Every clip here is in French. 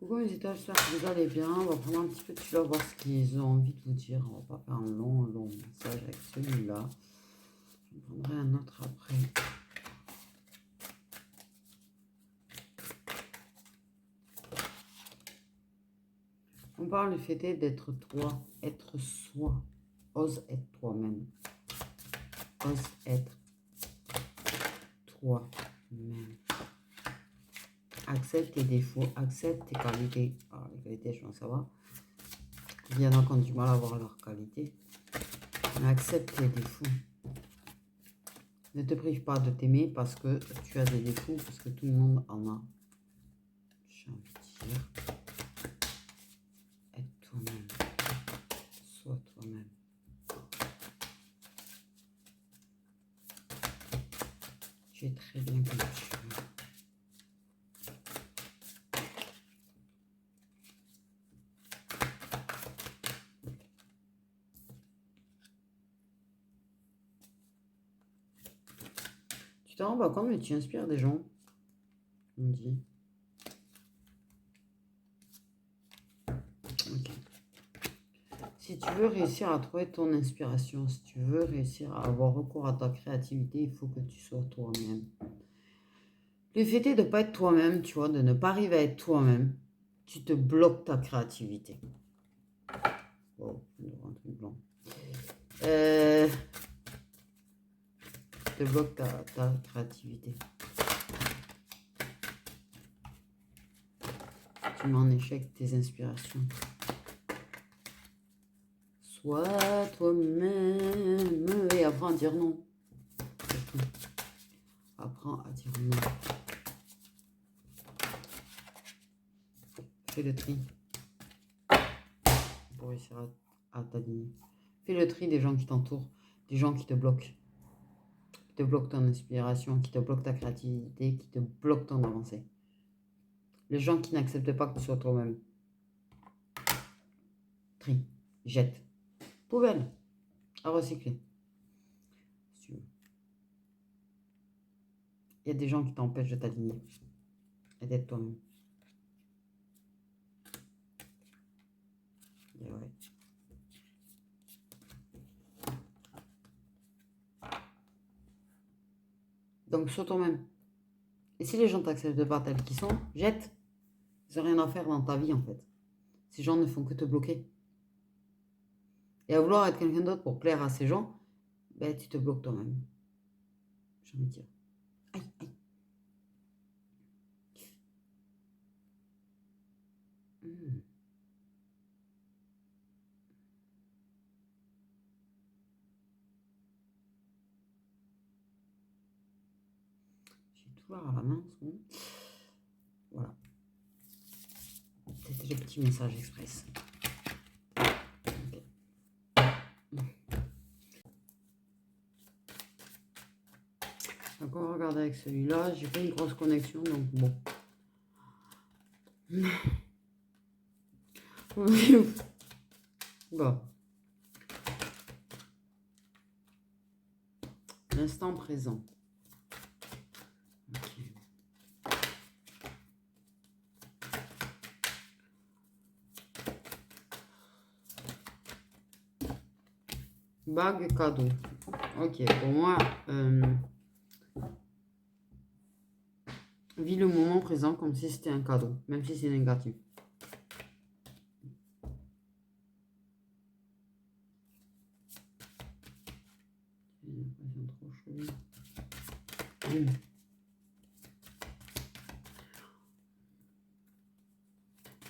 Coucou mes étoiles, j'espère que vous allez bien. On va prendre un petit peu de celui-là, voir ce qu'ils ont envie de vous dire. On va pas faire un long message avec celui-là. Je prendrai un autre après. On parle du fait d'être toi, être soi. Ose être toi-même. Ose être toi-même. Accepte tes défauts, accepte tes qualités. Alors, les qualités, je pense que ça va. Il y en a qui ont du mal à voir leurs qualités. Mais accepte tes défauts. Ne te prive pas de t'aimer parce que tu as des défauts, parce que tout le monde en a. J'ai envie de dire. Être toi-même. Sois toi-même. Tu es très bien comme tu es. Tu t'en rends pas compte, mais tu inspires des gens. On me dit. Ok. Si tu veux réussir à trouver ton inspiration, si tu veux réussir à avoir recours à ta créativité, il faut que tu sois toi-même. Le fait est de ne pas être toi-même, tu vois, de ne pas arriver à être toi-même, tu te bloques ta créativité. Oh, un truc blanc. Te bloque ta créativité. Tu mets en échec tes inspirations. Sois toi-même et apprends à dire non. Apprends à dire non. Fais le tri pour réussir à t'aligner. Fais le tri des gens qui t'entourent, des gens qui te bloquent. Qui te bloquent ton inspiration, qui te bloquent ta créativité, qui te bloquent ton avancée. Les gens qui n'acceptent pas que tu sois toi-même. Tri, jette. Poubelle, à recycler. Il y a des gens qui t'empêchent de t'aligner et d'être toi-même. Et ouais. Donc, sois toi-même. Et si les gens t'acceptent pas tels qu'ils sont, jette. Ils n'ont rien à faire dans ta vie, en fait. Ces gens ne font que te bloquer. Et à vouloir être quelqu'un d'autre pour plaire à ces gens, ben, tu te bloques toi-même. J'ai envie de dire. Aïe, aïe. J'ai tout à la main. Voilà. C'était le petit message express. Okay. Donc on va regarder avec celui-là. J'ai pas une grosse connexion, donc bon. Bon. L'instant présent. Okay. Bague cadeau. Ok, pour moi, vis le moment présent comme si c'était un cadeau, même si c'est négatif.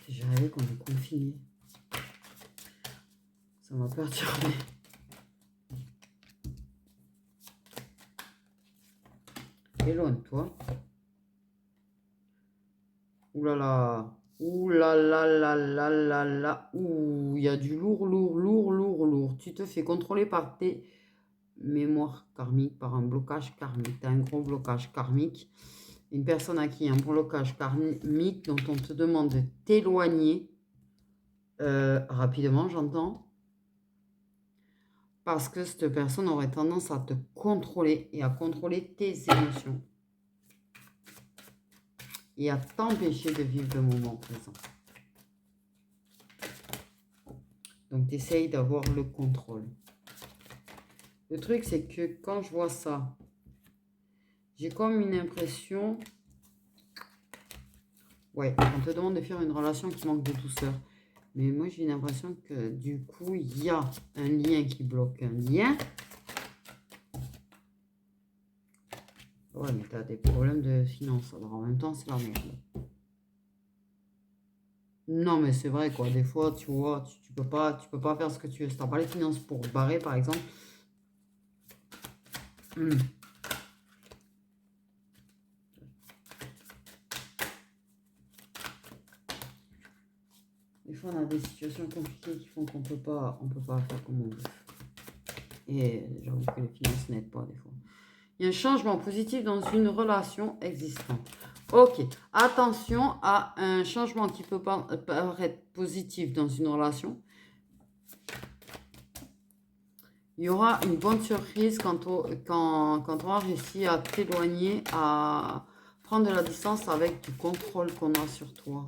J'ai rêvé qu'on est confiné. Ça m'a perturbé. Éloigne-toi. Ouh là là. Ouh là là là là là là. Ouh, il y a du lourd. Tu te fais contrôler par tes mémoires karmiques, par un blocage karmique. Tu as un gros blocage karmique. Une personne à qui il y a un blocage karmique dont on te demande de t'éloigner rapidement, j'entends. Parce que cette personne aurait tendance à te contrôler et à contrôler tes émotions. Et à t'empêcher de vivre le moment présent. Donc, tu essayes d'avoir le contrôle. Le truc, c'est que quand je vois ça, j'ai comme une impression... Ouais, on te demande de faire une relation qui manque de douceur. Mais moi, j'ai l'impression que du coup, il y a un lien qui bloque un lien. Ouais, mais tu as des problèmes de finances. Alors, en même temps, c'est la merde. Non, mais c'est vrai, quoi. Des fois, tu vois, tu peux pas faire ce que tu veux. Si t'as pas les finances pour barrer, par exemple. Des fois, on a des situations compliquées qui font qu'on peut pas faire comme on veut. Et j'avoue que les finances n'aident pas des fois. Il y a un changement positif dans une relation existante. Ok, attention à un changement qui peut paraître positif dans une relation. Il y aura une bonne surprise quand on aura réussi à t'éloigner, à prendre de la distance avec du contrôle qu'on a sur toi.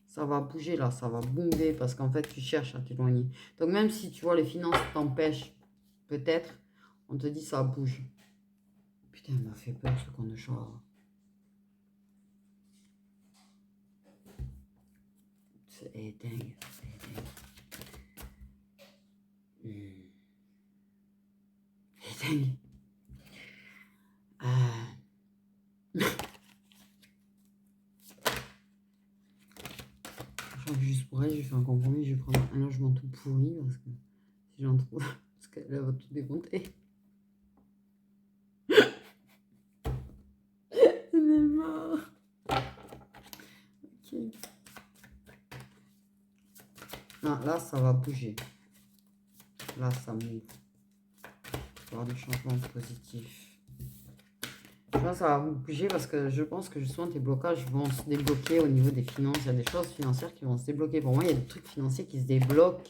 Ça va bouger là, ça va bouger parce qu'en fait, tu cherches à t'éloigner. Donc même si tu vois les finances t'empêchent, peut-être, on te dit ça bouge. Putain, il m'a fait peur ce con de chat. C'est dingue, c'est dingue. C'est dingue. Juste pour elle, j'ai fait un compromis, je vais prendre un logement tout pourri parce que si j'en trouve, parce qu'elle va tout démonter. Elle est marre. Ok. Non, là, ça va bouger. Là, ça move. Il va y avoir des changements positifs. Je pense que ça va bouger parce que je pense que justement tes blocages vont se débloquer au niveau des finances. Il y a des choses financières qui vont se débloquer. Pour moi, il y a des trucs financiers qui se débloquent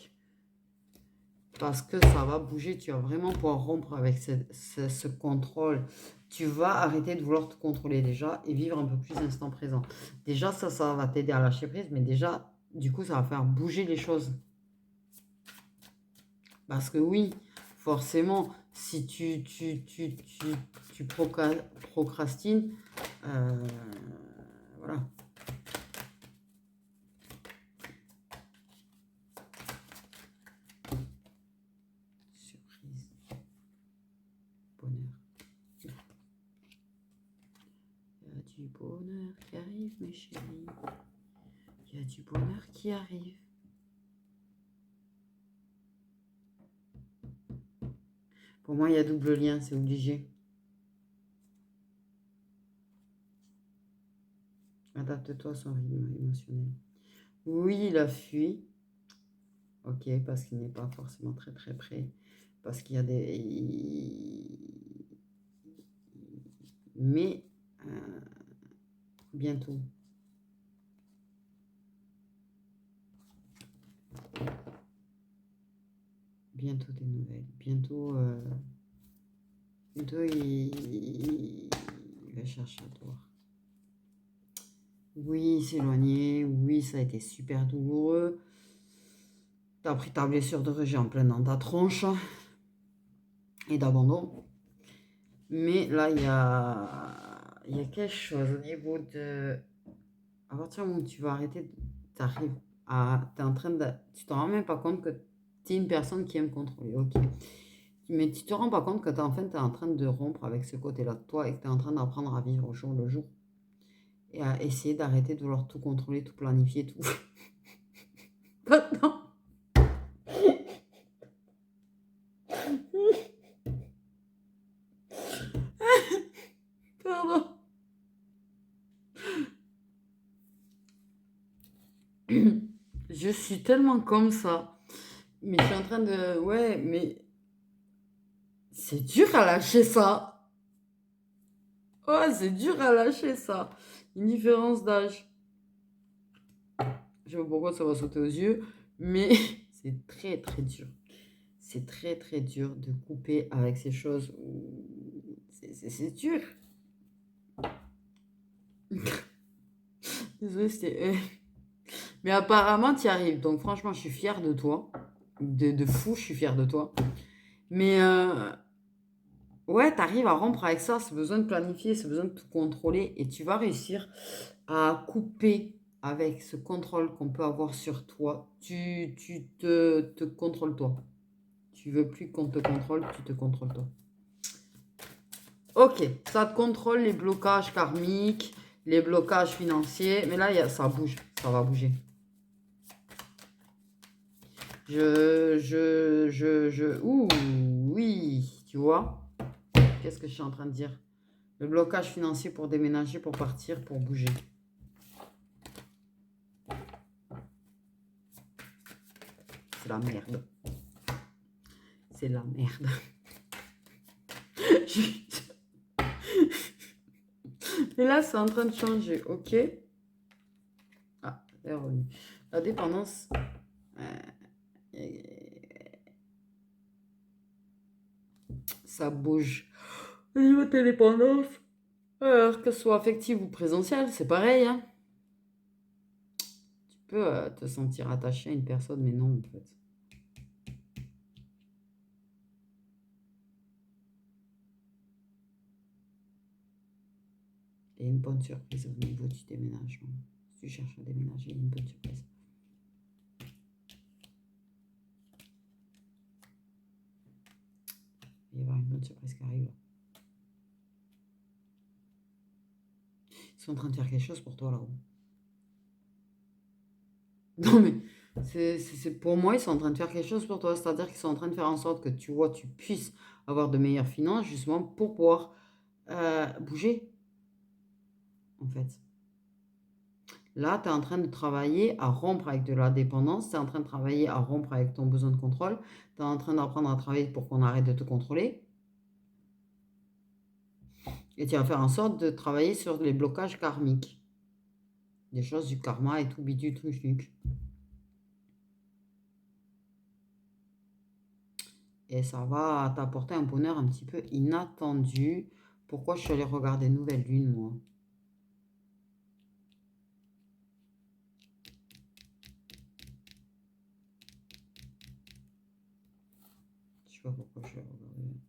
parce que ça va bouger. Tu vas vraiment pouvoir rompre avec ce contrôle. Tu vas arrêter de vouloir te contrôler déjà et vivre un peu plus l'instant présent. Déjà, ça va t'aider à lâcher prise, mais déjà, du coup, ça va faire bouger les choses. Parce que oui, forcément, si tu procrastines, voilà. Surprise. Bonheur. Il y a du bonheur qui arrive, mes chéris. Il y a du bonheur qui arrive. Pour moi, il y a double lien, c'est obligé. Adapte-toi à son rythme émotionnel. Oui, il a fui. Ok, parce qu'il n'est pas forcément très très près. Parce qu'il y a des... Mais bientôt. Bientôt des nouvelles. Bientôt, il va chercher à toi. Oui, s'éloigner. Oui, ça a été super douloureux. T'as pris ta blessure de rejet en plein dans ta tronche et d'abandon. Mais là, il y a quelque chose au niveau de... À partir du moment où tu vas arrêter, t'arrives à... T'es en train de... Tu te rends même pas compte que tu es une personne qui aime contrôler. Ok. Mais tu te rends pas compte que t'es en train de rompre avec ce côté-là de toi et que tu es en train d'apprendre à vivre au jour le jour. Et à essayer d'arrêter de vouloir tout contrôler, tout planifier, tout. Maintenant. Pardon. Je suis tellement comme ça. Mais je suis en train de... Ouais, mais... C'est dur à lâcher ça. Ouais, c'est dur à lâcher ça. Une différence d'âge. Je sais pas pourquoi ça va sauter aux yeux, mais c'est très très dur. C'est très très dur de couper avec ces choses. C'est dur. Désolée, c'était... Mais apparemment, tu y arrives. Donc, franchement, je suis fière de toi. De fou, je suis fière de toi. Mais ouais, tu arrives à rompre avec ça. C'est besoin de planifier, c'est besoin de tout contrôler. Et tu vas réussir à couper avec ce contrôle qu'on peut avoir sur toi. Tu te contrôles toi. Tu veux plus qu'on te contrôle, tu te contrôles toi. Ok, ça te contrôle les blocages karmiques, les blocages financiers. Mais là, ça bouge, ça va bouger. Ouh, oui, tu vois. Qu'est-ce que je suis en train de dire? Le blocage financier pour déménager, pour partir, pour bouger. C'est la merde. C'est la merde. Et là, c'est en train de changer, ok? Ah, c'est revenu. La dépendance. Ça bouge. Au niveau de tes dépendances, alors que ce soit affective ou présentielle, c'est pareil, hein? Tu peux te sentir attaché à une personne, mais non, en fait. Et une bonne surprise au niveau du déménagement. Si tu cherches à déménager, une bonne surprise. Il va y avoir une bonne surprise qui arrive. Ils sont en train de faire quelque chose pour toi là-haut. Non mais, pour moi, ils sont en train de faire quelque chose pour toi. C'est-à-dire qu'ils sont en train de faire en sorte que tu vois, tu puisses avoir de meilleures finances, justement, pour pouvoir bouger, en fait. Là, tu es en train de travailler à rompre avec de la dépendance, tu es en train de travailler à rompre avec ton besoin de contrôle, tu es en train d'apprendre à travailler pour qu'on arrête de te contrôler. Et tu vas faire en sorte de travailler sur les blocages karmiques. Des choses du karma et tout bidule truc. Et ça va t'apporter un bonheur un petit peu inattendu. Pourquoi je suis allée regarder Nouvelle Lune, moi? Je sais pas pourquoi je suis allée regarder.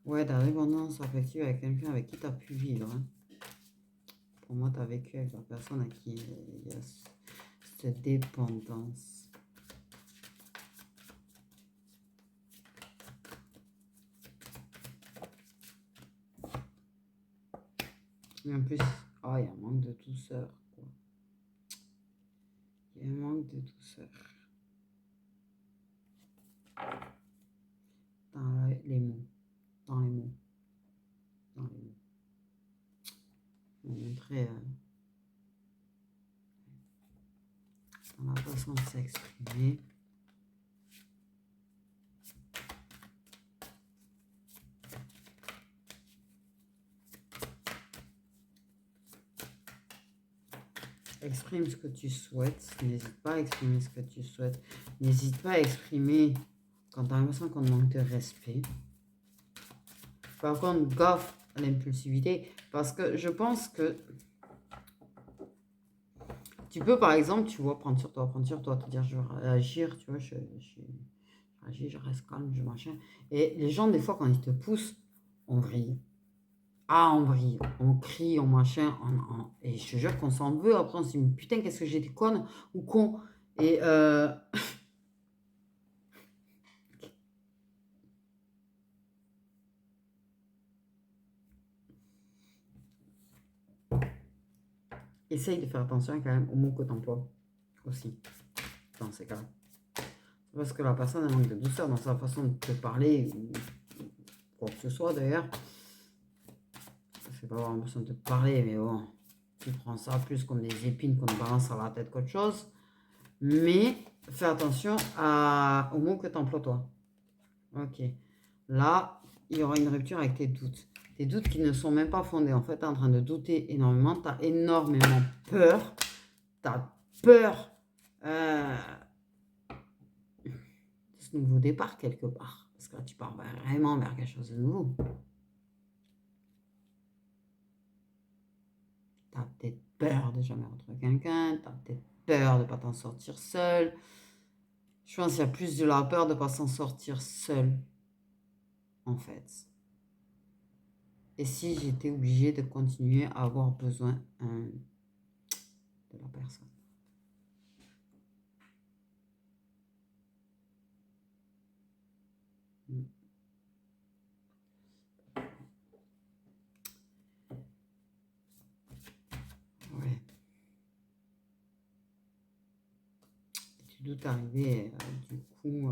Ouais, ta dépendance affective avec quelqu'un avec qui tu as pu vivre, hein. Pour moi, tu as vécu avec la personne à qui il y a cette dépendance. Et en plus, il y a un manque de douceur, quoi. Il y a un manque de douceur. Dans les mots. Dans les mots. Dans les mots. Je vais vous montrer dans la façon de s'exprimer. Exprime ce que tu souhaites. N'hésite pas à exprimer ce que tu souhaites. N'hésite pas à exprimer quand tu as l'impression qu'on te manque de respect. Par contre, gaffe à l'impulsivité. Parce que je pense que tu peux, par exemple, tu vois, prendre sur toi, te dire je vais réagir, tu vois, je réagis, je reste calme, je machin. Et les gens, des fois, quand ils te poussent, on vrille. Ah, on brille, on crie, on machin, et je te jure qu'on s'en veut. Après, on se dit, putain, qu'est-ce que j'étais conne ou con. Et essaye de faire attention quand même aux mots que tu emploies aussi, dans ces cas-là. Parce que la personne a manque de douceur dans sa façon de te parler, ou quoi que ce soit d'ailleurs. Je sais pas avoir l'impression de te parler, mais bon, tu prends ça plus comme des épines qu'on te balance à la tête qu'autre chose. Mais fais attention aux mots que tu emploies toi. Ok. Là, il y aura une rupture avec tes doutes. Tes doutes qui ne sont même pas fondés. En fait, tu es en train de douter énormément. Tu as énormément peur. Tu as peur de ce nouveau départ quelque part. Parce que là, tu pars vraiment vers quelque chose de nouveau. Tu as peur de jamais retrouver quelqu'un, tu as peut-être peur de ne pas t'en sortir seul. Je pense qu'il y a plus de la peur de ne pas s'en sortir seul, en fait. Et si j'étais obligée de continuer à avoir besoin de la personne. Ouais. Tu doutes arriver, du coup,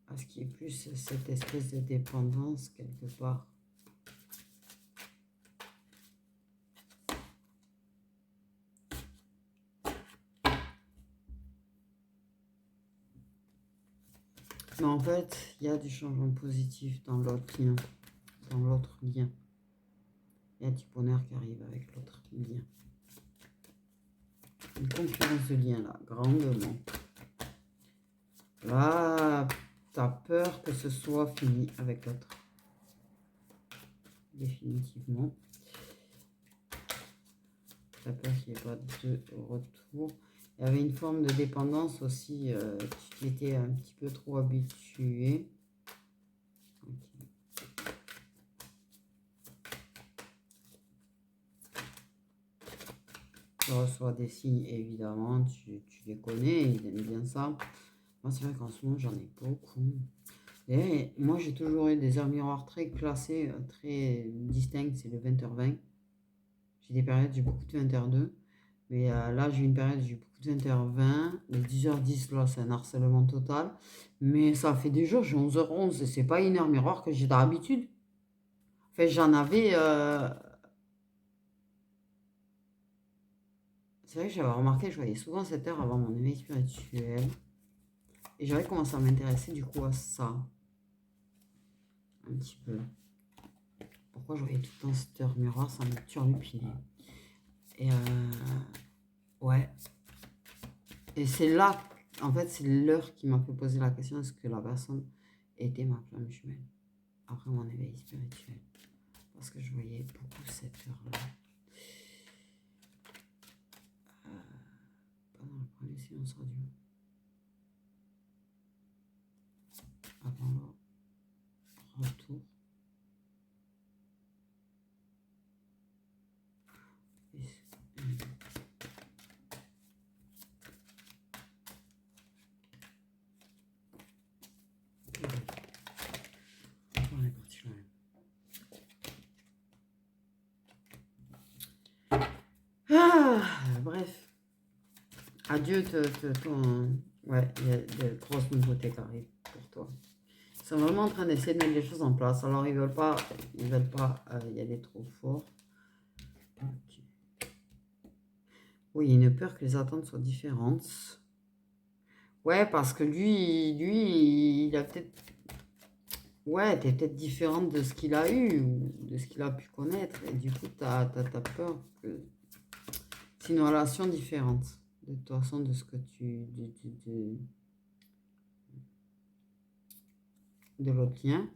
à ce qui est plus cette espèce de dépendance quelque part. Mais en fait, il y a du changement positif dans l'autre lien. Dans l'autre lien. Il y a du bonheur qui arrive avec l'autre lien. Une concurrence de lien là, grandement. Là, tu as peur que ce soit fini avec l'autre. Définitivement. Tu as peur qu'il n'y ait pas de retour. Il y avait une forme de dépendance aussi. Tu étais un petit peu trop habitué. Okay. Tu reçois des signes, évidemment. Tu les connais. Ils aiment bien ça. Moi, c'est vrai qu'en ce moment, j'en ai beaucoup. Et moi, j'ai toujours eu des heures miroirs très classées, très distinctes. C'est le 20h20. J'ai des périodes, j'ai beaucoup de 20h2. Mais là, j'ai une période, j'ai beaucoup de 20h20. Les 10h10, là, c'est un harcèlement total. Mais ça fait des jours, j'ai 11h11. Et c'est pas une heure miroir que j'ai d'habitude. Enfin, j'en avais... C'est vrai que j'avais remarqué, je voyais souvent cette heure avant mon éveil spirituel. Et j'avais commencé à m'intéresser du coup à ça. Un petit peu. Pourquoi je voyais tout le temps cette heure miroir, ça me turlupinait. Et ouais. Et c'est là, en fait, c'est l'heure qui m'a fait poser la question, est-ce que la personne était ma flamme jumelle après mon éveil spirituel? Parce que je voyais beaucoup cette heure-là. Pendant le premier silence radio. Avant le retour. On est parti là. Bref. Adieu, ton... Ouais, il y a des grosses nouveautés qui arrivent pour toi. Ils sont vraiment en train d'essayer de mettre les choses en place. Alors, ils veulent pas y aller trop fort. Okay. Oui, il y a une peur que les attentes soient différentes. Ouais, parce que lui, il a peut-être... Ouais, t'es peut-être différente de ce qu'il a eu ou de ce qu'il a pu connaître. Et du coup, t'as peur que c'est une relation différente. De toute façon, de ce que de l'autre lien.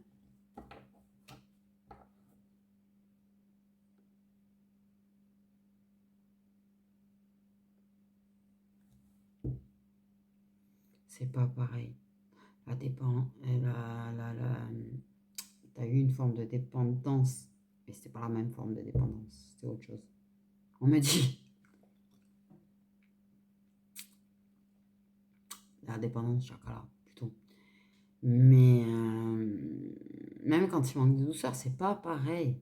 C'est pas pareil. La dépend... T'as eu une forme de dépendance. Mais c'était pas la même forme de dépendance. C'était autre chose. On me dit... La dépendance, chocolat, plutôt. Mais même quand il manque de douceur, c'est pas pareil.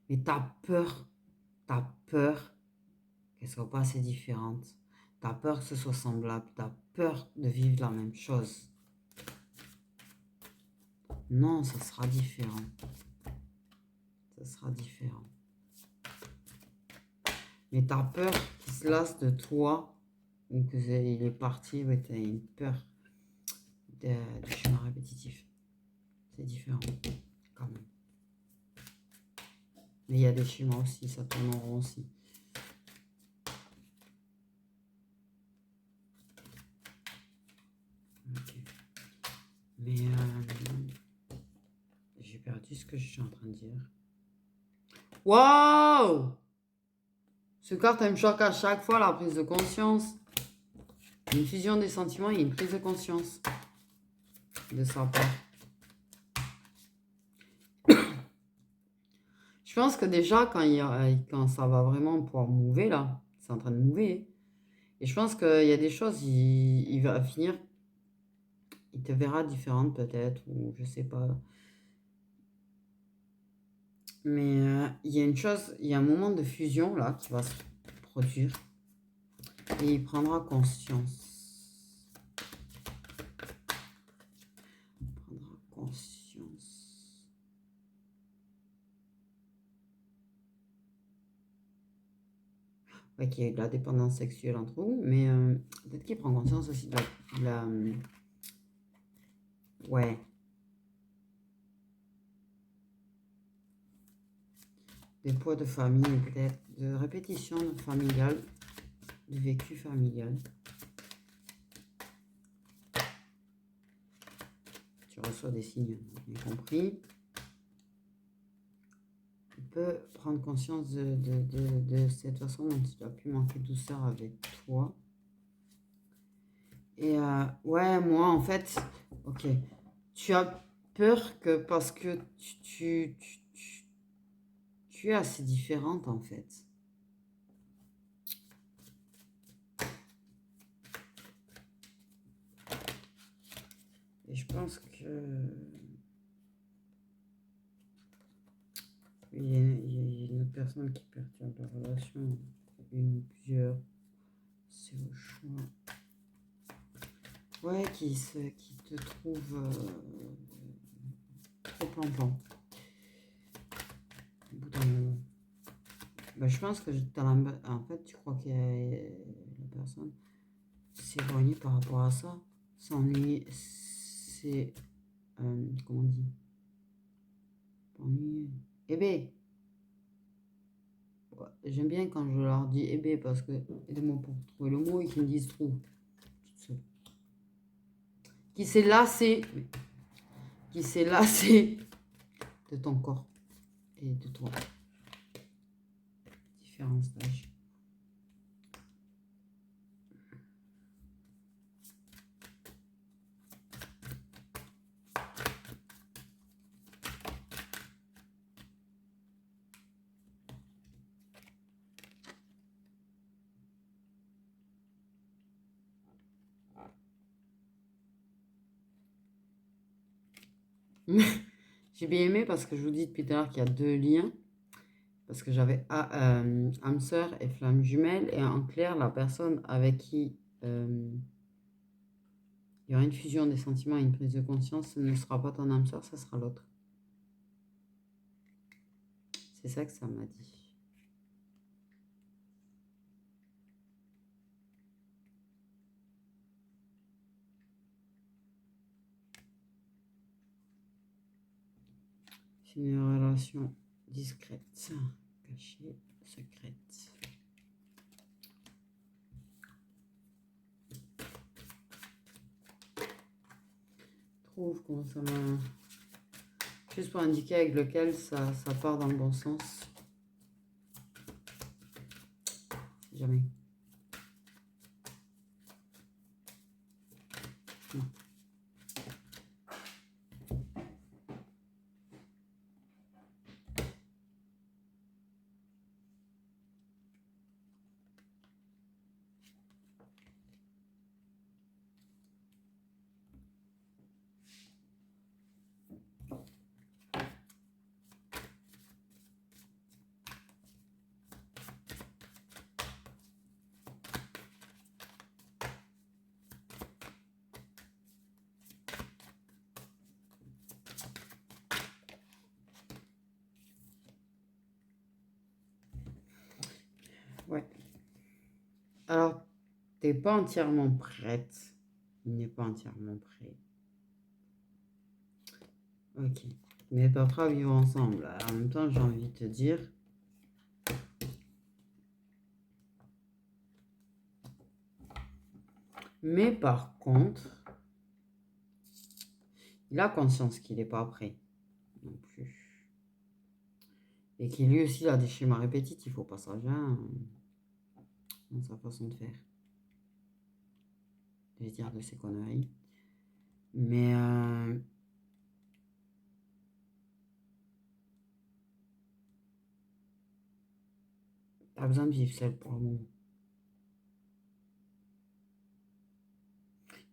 Mais t'as peur qu'elle soit pas assez différente. T'as peur que ce soit semblable. T'as peur de vivre la même chose. Non, ça sera différent. Ça sera différent. Mais t'as peur qu'il se lasse de toi ou qu'il est parti. Ouais, t'as une peur de chemin répétitif. C'est différent, quand même. Mais il y a des schémas aussi, ça tourne en rond aussi. Okay. Mais j'ai perdu ce que je suis en train de dire. Waouh! Ce carte, elle me choque à chaque fois, la prise de conscience. Une fusion des sentiments et une prise de conscience de sa part. Je pense que déjà, quand ça va vraiment pouvoir mouver, là, c'est en train de mouver. Et je pense qu'il y a des choses, il va finir, il te verra différente peut-être, ou je sais pas. Mais il y a une chose, il y a un moment de fusion, là, qui va se produire. Et il prendra conscience. Il prendra conscience. Ouais, qu'il y a de la dépendance sexuelle entre vous, mais peut-être qu'il prend conscience aussi de la ouais. Des poids de famille, peut-être, de répétition familiale, de vécu familial. Tu reçois des signes, bien compris. Tu peux prendre conscience de cette façon dont tu as pu manquer de douceur avec toi. Et ouais, moi, en fait, ok. Tu as peur que parce que tu es assez différente, en fait. Et je pense que il y a une autre personne qui perturbe la relation, une ou plusieurs, c'est au choix. Ouais, qui te trouve trop plan-plan. Au bout d'un moment. Bah, je pense que en fait, tu crois que la personne s'est éloignée par rapport à ça. S'ennuyer, c'est... comment on dit? Ennuyer. Eh ben, ouais, j'aime bien quand je leur dis eh ben parce que aidez-moi pour trouver le mot et qu'ils me disent trouve. Qui s'est lassé, qui s'est lassé de ton corps et de toi. Différents stages. J'ai bien aimé parce que je vous dis depuis tout à l'heure qu'il y a deux liens. Parce que j'avais âme sœur et flamme jumelle. Et en clair, la personne avec qui il y aura une fusion des sentiments et une prise de conscience, ce ne sera pas ton âme sœur, ce sera l'autre. C'est ça que ça m'a dit. C'est une relation discrète, cachée, secrète. Trouve comment ça m'a... Juste pour indiquer avec lequel ça part dans le bon sens. Jamais. Non. Ouais. Alors, t'es pas entièrement prête. Il n'est pas entièrement prêt. Ok. Mais pas prêt à vivre ensemble. Alors, en même temps, j'ai envie de te dire... Mais par contre, il a conscience qu'il n'est pas prêt non plus. Et qui lui aussi a des schémas répétitifs au passage, hein, dans sa façon de faire. Je vais dire de ces conneries. Mais t'as besoin de vivre seul pour le moment.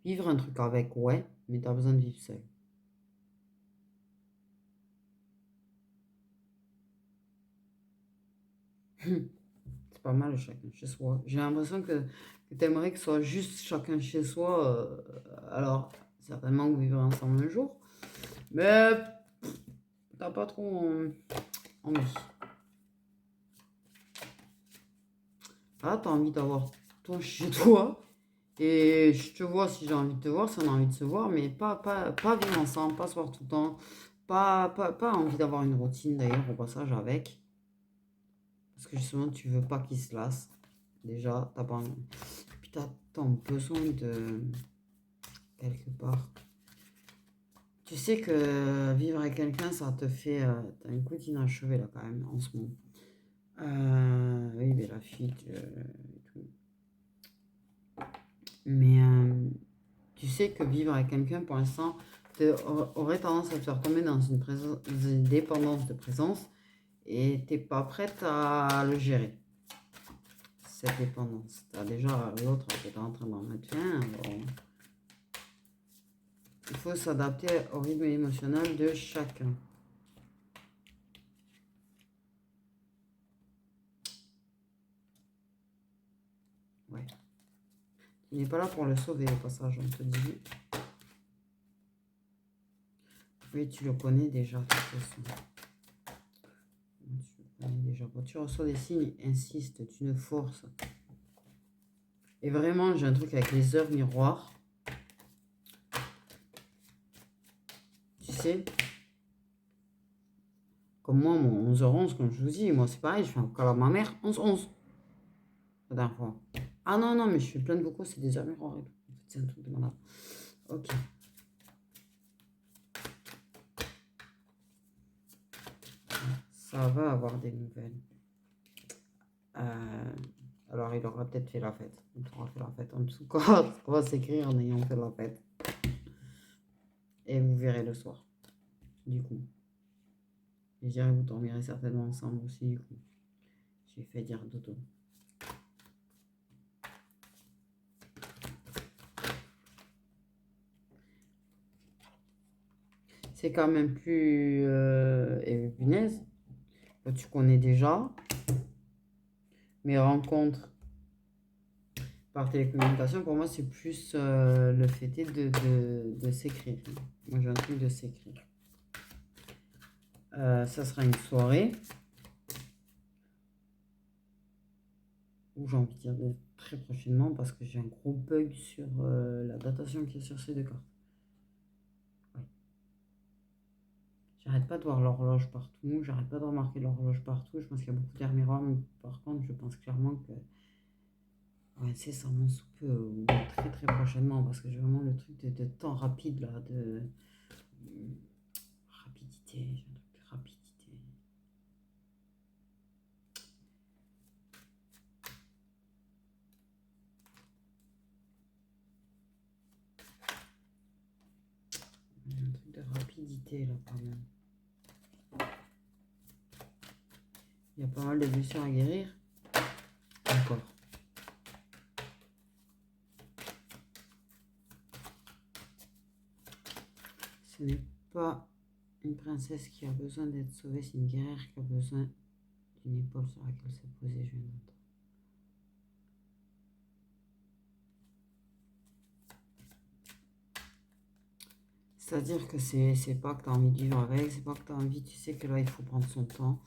Vivre un truc avec, ouais, mais t'as besoin de vivre seul. C'est pas mal chacun chez soi. J'ai l'impression que t'aimerais que ce soit juste chacun chez soi. Alors, certainement que vous vivrez ensemble un jour. Mais t'as pas trop envie. Ah, t'as envie d'avoir ton chez toi. Et je te vois si j'ai envie de te voir, si on a envie de se voir, mais pas vivre ensemble, pas se voir tout le temps. Pas envie d'avoir une routine d'ailleurs au passage avec. Parce que justement, tu veux pas qu'il se lasse. Déjà, t'as pas envie. Puis t'as besoin de quelque part. Tu sais que vivre avec quelqu'un, ça te fait. T'as une coutine achevée là quand même en ce moment. Oui, mais la fuite et tout. Mais tu sais que vivre avec quelqu'un pour l'instant aurait tendance à te faire tomber dans une dépendance de présence et t'es pas prête à le gérer. Cette dépendance. T'as déjà l'autre qui est en train d'en mettre fin. Bon. Il faut s'adapter au rythme émotionnel de chacun. Ouais. Tu n'es pas là pour le sauver au passage, on te dit. Oui, tu le connais déjà, de toute façon. Tu le connais déjà. Quand tu reçois des signes, insiste, d'une force. Et vraiment, j'ai un truc avec les heures miroirs. Tu sais, comme moi, mon 11h11, comme je vous dis, moi c'est pareil, je fais un call à ma mère, 11h11. La dernière fois. Ah non, non, mais je suis plein de vocaux, c'est des heures miroirs et tout. En fait, c'est un truc de malade. Ok. Ça va avoir des nouvelles. Alors, il aura peut-être fait la fête. On aura fait la fête. En tout cas, on va s'écrire en ayant fait la fête. Et vous verrez le soir. Du coup. Je dirais vous dormirez certainement ensemble aussi, du coup. J'ai fait dire dodo. C'est quand même plus punaise. Tu connais déjà. Mes rencontres par télécommunication, pour moi, c'est plus le fait de s'écrire. Moi, j'ai un truc de s'écrire. Ça sera une soirée où j'ai envie de dire très prochainement parce que j'ai un gros bug sur la datation qui est sur ces deux cartes. Ouais. J'arrête pas de voir l'horloge partout, j'arrête pas de remarquer l'horloge partout. Je pense qu'il y a beaucoup d'air miroir, mais par contre, je pense clairement que ouais, c'est ça mon sous peu ou très très prochainement parce que j'ai vraiment le truc de temps rapide là, de rapidité, j'ai un truc de rapidité. J'ai un truc de rapidité là quand même. Il y a pas mal de blessures à guérir. Encore. Ce n'est pas une princesse qui a besoin d'être sauvée, c'est une guerrière qui a besoin d'une épaule sur laquelle se poser, je viens d'entendre. C'est-à-dire que c'est pas que tu as envie de vivre avec, c'est pas que tu as envie, tu sais que là il faut prendre son temps.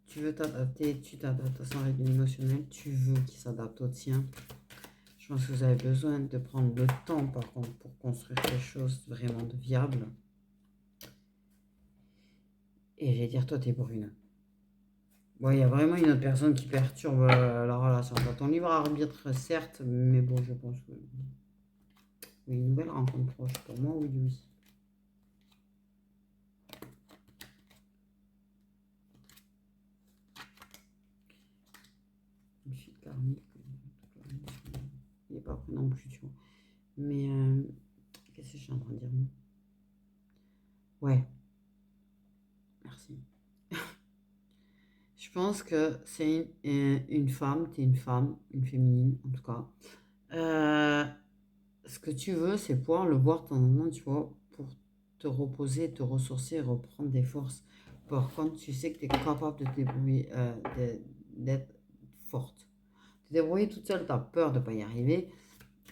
Tu veux t'adapter, tu t'adaptes à son rythme émotionnel, tu veux qu'il s'adapte au tien. Je pense que vous avez besoin de prendre le temps par contre pour construire quelque chose vraiment de viable. Et je vais dire, toi t'es brune. Bon, il y a vraiment une autre personne qui perturbe la relation. T'as ton libre arbitre, certes, mais bon, je pense que oui, une nouvelle rencontre proche pour moi, oui, oui. karmique. Il n'est pas prêt non plus, tu vois. Mais qu'est-ce que je suis en train de dire? Ouais. Merci. Je pense que c'est une femme, tu es une femme, une féminine en tout cas. Ce que tu veux, c'est pouvoir le voir de temps en temps, tu vois, pour te reposer, te ressourcer et reprendre des forces. Par contre, tu sais que tu es capable de te débrouiller, d'être forte. Te débrouiller toute seule, tu as peur de ne pas y arriver,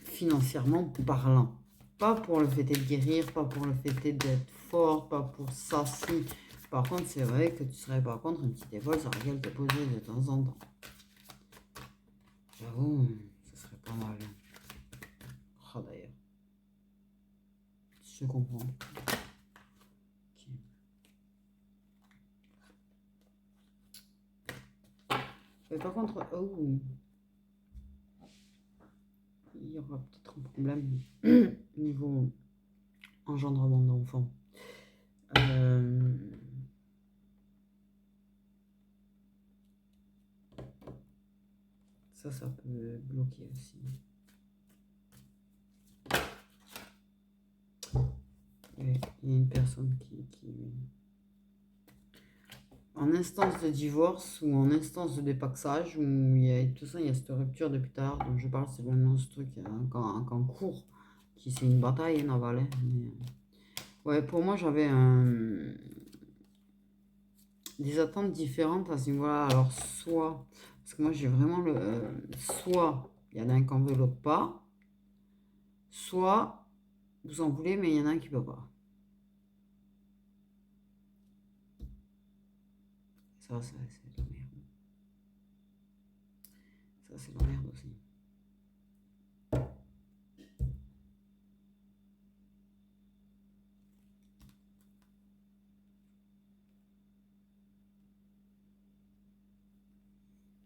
financièrement parlant. Pas pour le fait de guérir, pas pour le fait d'être forte, pas pour ça, si. Par contre, c'est vrai que tu serais par contre un petit épaule sur laquelle te poser de temps en temps. J'avoue, ce serait pas mal. Oh, d'ailleurs. Je comprends. Okay. Mais par contre, oh, il y aura peut-être un problème niveau engendrement d'enfants. Ça peut bloquer aussi. Il y a une personne qui en instance de divorce ou en instance de dépaxage, où il y a tout ça, il y a cette rupture depuis tard dont je parle, c'est vraiment ce truc qu'en cours, qui c'est une bataille navale. Hein, mais, ouais, pour moi j'avais des attentes différentes à ce niveau-là. Alors soit, parce que moi j'ai vraiment soit il y en a un qui en veut, l'autre pas, soit vous en voulez, mais il y en a un qui peut pas. Ça c'est de la merde. Ça, c'est de la merde aussi.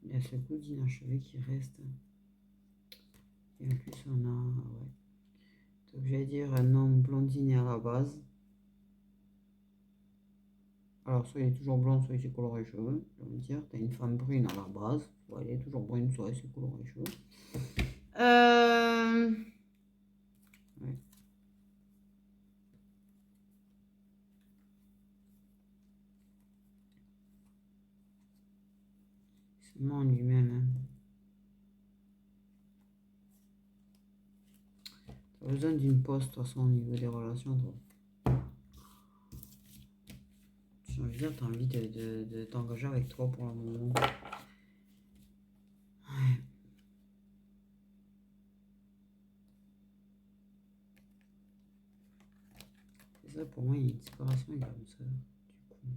Il y a ce coup d'inachevé qui reste. Et en plus, on a. Ouais. Donc, j'allais dire un homme blondiné à la base. Alors, soit il est toujours blond, soit il s'est coloré les cheveux. J'ai envie de dire, t'as une femme brune à la base. Soit elle est toujours brune, soit elle s'est coloré les cheveux. Ouais. Seulement en lui-même. Hein. T'as besoin d'une pause, de toute façon, au niveau des relations, toi. J'ai envie de dire, t'as envie de t'engager avec toi pour le moment. Ouais. C'est ça, pour moi, il y a une séparation avec l'âme sœur. Du coup.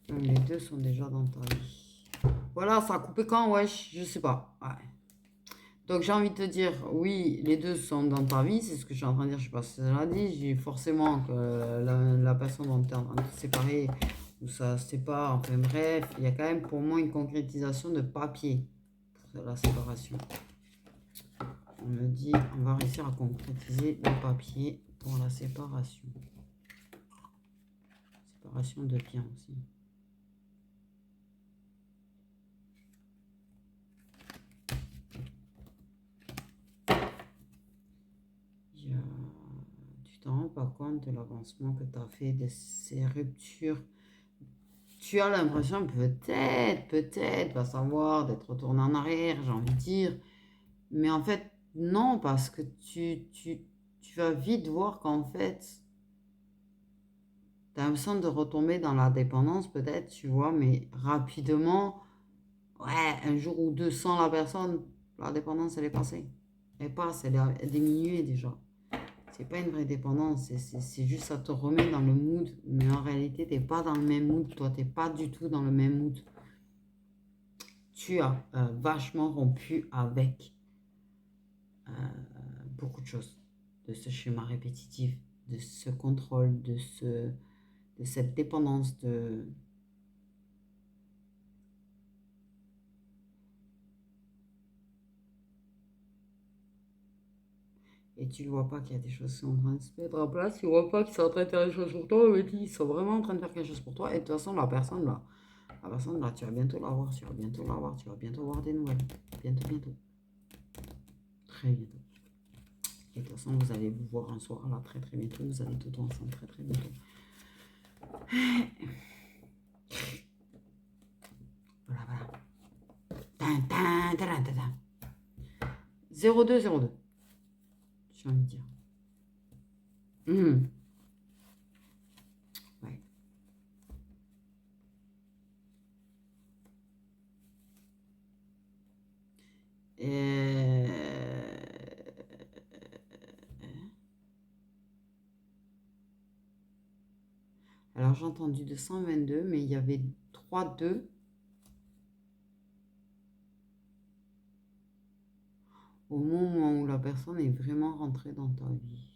Donc, les deux sont déjà dans ta vie. Voilà, ça a coupé quand, wesh, je sais pas. Ouais. Donc j'ai envie de te dire, oui, les deux sont dans ta vie, c'est ce que je suis en train de dire, je sais pas si ça l'a dit, j'ai forcément que la personne dont tu es en train de te séparer, ou ça se sépare, enfin bref, il y a quand même pour moi une concrétisation de papier pour la séparation. On me dit, on va réussir à concrétiser le papier pour la séparation. Séparation de biens aussi. Tu t'en rends pas compte de l'avancement que tu as fait, de ces ruptures. Tu as l'impression peut-être, pas savoir, d'être retourné en arrière, j'ai envie de dire. Mais en fait, non, parce que tu vas vite voir qu'en fait, tu as l'impression de retomber dans la dépendance, peut-être, tu vois, mais rapidement, ouais, un jour ou deux sans la personne, la dépendance, elle est passée. Elle passe, elle est diminuée déjà. C'est pas une vraie dépendance, c'est juste ça te remet dans le mood, mais en réalité, t'es pas dans le même mood, toi, t'es pas du tout dans le même mood. Tu as vachement rompu avec beaucoup de choses, de ce schéma répétitif, de ce contrôle, de cette dépendance de... et tu ne vois pas qu'il y a des choses qui sont en train de se mettre en place, tu ne vois pas qu'ils sont en train de faire des choses pour toi, mais ils sont vraiment en train de faire quelque chose pour toi. Et de toute façon, la personne là, tu vas bientôt la voir, tu vas bientôt la voir, tu vas bientôt voir des nouvelles. Bientôt, bientôt. Très bientôt. Et de toute façon, vous allez vous voir un soir là, très très bientôt. Vous allez tout ensemble très très bientôt. Voilà, voilà. 0202. J'ai envie de dire. Ouais. Alors j'ai entendu 222, mais il y avait 3-2 au moment où la personne est vraiment rentrée dans ta vie.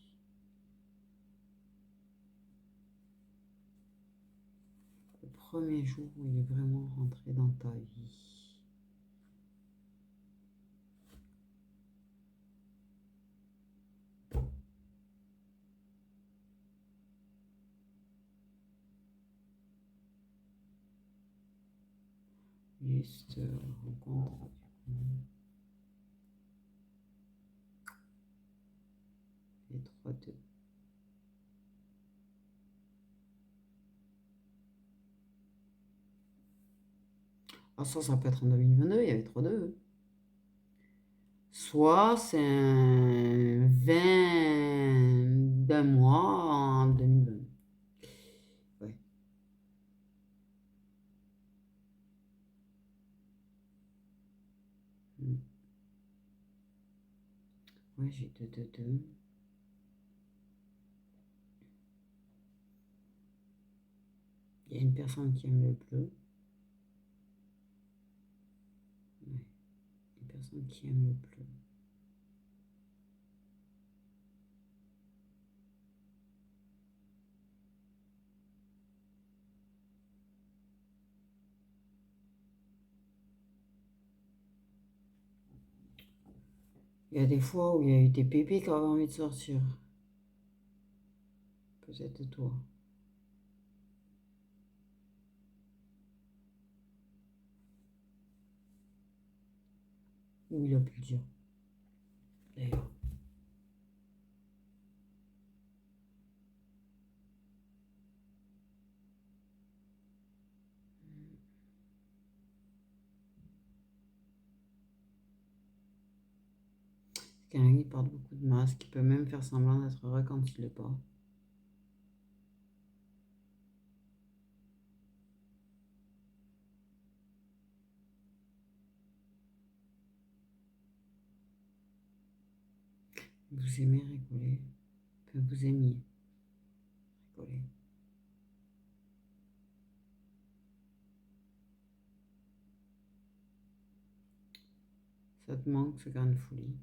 Le premier jour où il est vraiment rentré dans ta vie. Juste rencontre. Et 3-2. Ah ça peut être en 2022, il y avait 3-2. Soit c'est un 20 d'un mois en 2020. Ouais. Ouais, j'ai 2-2-2. Il y a une personne qui aime le bleu. Ouais. Une personne qui aime le bleu. Il y a des fois où il y a eu des bébés qui avaient envie de sortir. Peut-être toi. Ou il a pu le dire. D'ailleurs. Quelqu'un qui porte beaucoup de masques, qui peut même faire semblant d'être heureux quand il l'est pas. Vous aimez rigoler. Enfin, vous aimiez rigoler. Ça te manque, ce grain de folie.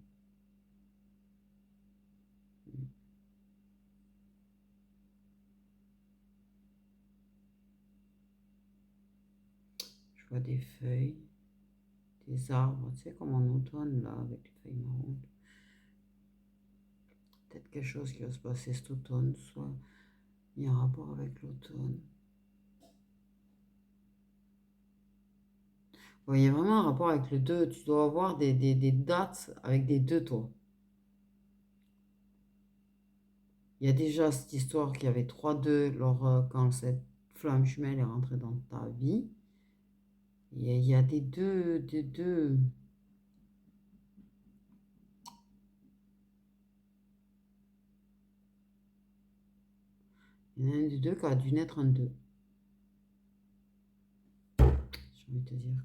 Je vois des feuilles, des arbres, tu sais, comme en automne, là, avec les feuilles marron. Peut-être quelque chose qui va se passer cet automne, soit il y a un rapport avec l'automne. Ouais, il y a vraiment un rapport avec le 2. Tu dois avoir des dates avec des 2, toi. Il y a déjà cette histoire qu'il y avait 3-2 quand cette flamme jumelle est rentrée dans ta vie. Il y a des 2, des 2. Il y en a un des deux qui a dû naître un 2. J'ai envie de te dire.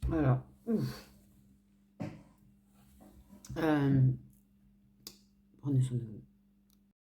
Voilà. Ouf. Prenez soin de vous.